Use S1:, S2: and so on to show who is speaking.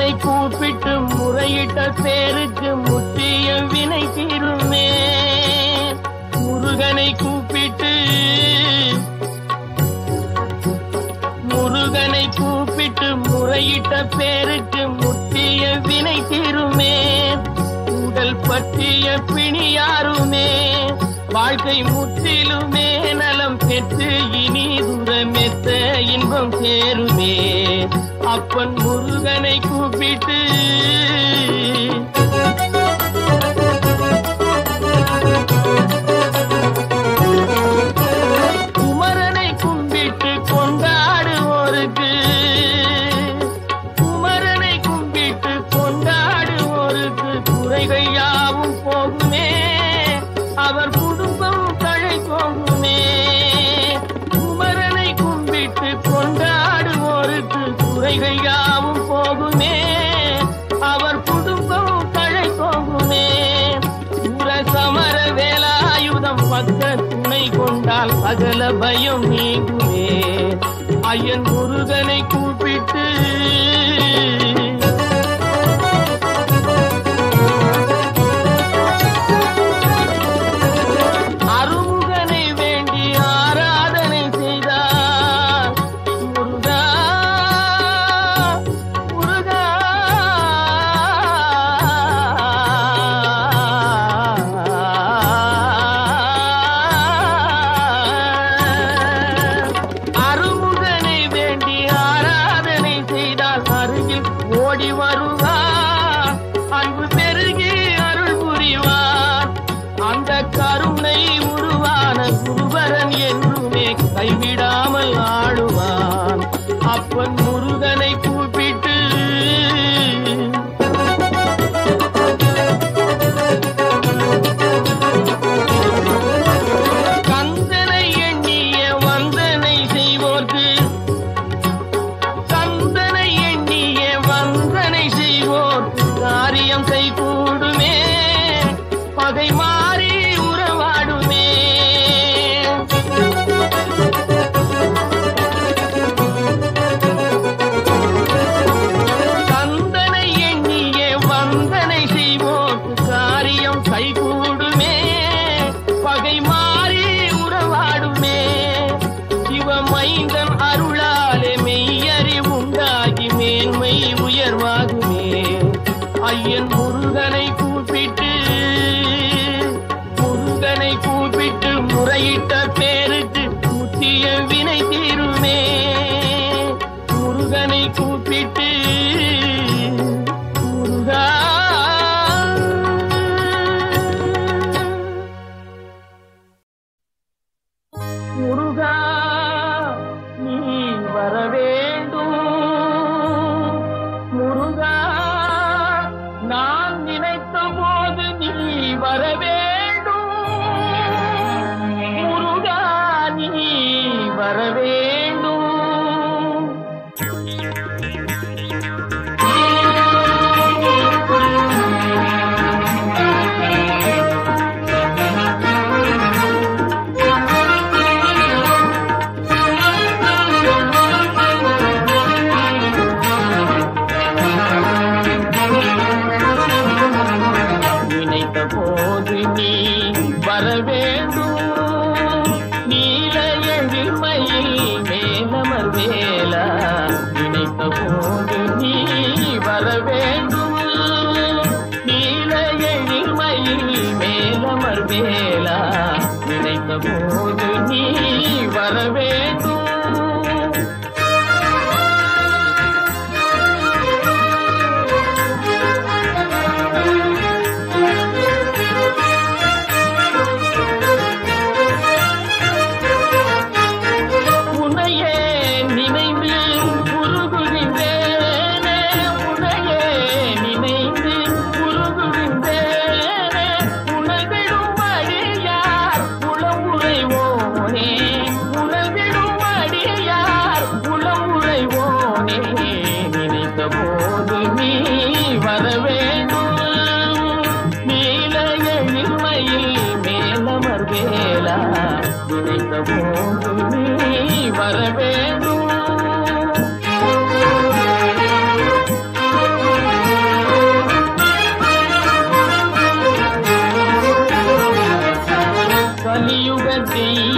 S1: முருகனை கூப்பிட்டு முறையிட்ட பேருக்கு முற்றிய வினை தீருமே. முருகனை கூப்பிட்டு முறையிட்ட பேருக்கு முற்றிய வினை தீருமே. உடல் பற்றிய பிணியாருமே வாழ்க்கை முற்றிலுமே நலம் பெற்று இனி துரமெத்த இன்பம் சேருமே. அப்பன் முருகனை கூப்பிட்டு குமரனை கும்பிட்டு கொண்டாடுவோருக்கு குறைகள் யாவும் போகுமே. அவர் குடும்பம் தழை போகுமே. குமரனை கும்பிட்டு கொண்டாடுவோருக்கு குறைகள் யாவும் போகுமே. அவர் குடும்பம் தழை போகுமே. சூர சமர வேலாயுதம் பக்க துணை கொண்டால் சகல பயம் நீங்குமே. ஐயன் முருகனை கூப்பிட்டு ஓடி வருவார். அன்பு பெருகி அருள் புரிவார். அந்த கருணை உருவான குருவரன் என்றுமே கைவிடாமல் ஆடுவான். அப்பன் முருகனை கூப்பிட்டு கந்தனை எண்ணிய வந்தனை செய்வோர்க்கு காரியம் கைகூடுமே. பகை மாறி உறவாடுமே. கந்தனை எண்ணிய வந்தனை செய்வோர்க்கு காரியம் கைகூடுமே. பகை மாறி உறவாடுமே. சிவமைந்தன் அருளாலே மெய்யறிவுண்டாகி மேன்மை உயர்வாகுமே. ஐயன் முருகனை கூப்பிட்டு முறையிட்ட பேருக்கு முற்றிய வினை தீருமே. முருகனை கூப்பிட்டு முருகா முருகா நீ வர வேண்டும். முருகா நான் நினைத்த போது நீ வர வேண்டும். முருகா நீ வர வேண்டும். போது நீ வர வேண்டும். நீல எழில்மையில் மேலமர் வேலா நினைத்த போது நீ வர வேண்டும். நீல எழில்மையில் மேலமர் வேலா நினைத்த போது நீ வர வேண்டும். போது நீ வர வேண்டும். நீல எழில்மையில் மேலமர் வேலா நினைத்த போது நீ வர வேண்டும். தெய்வமே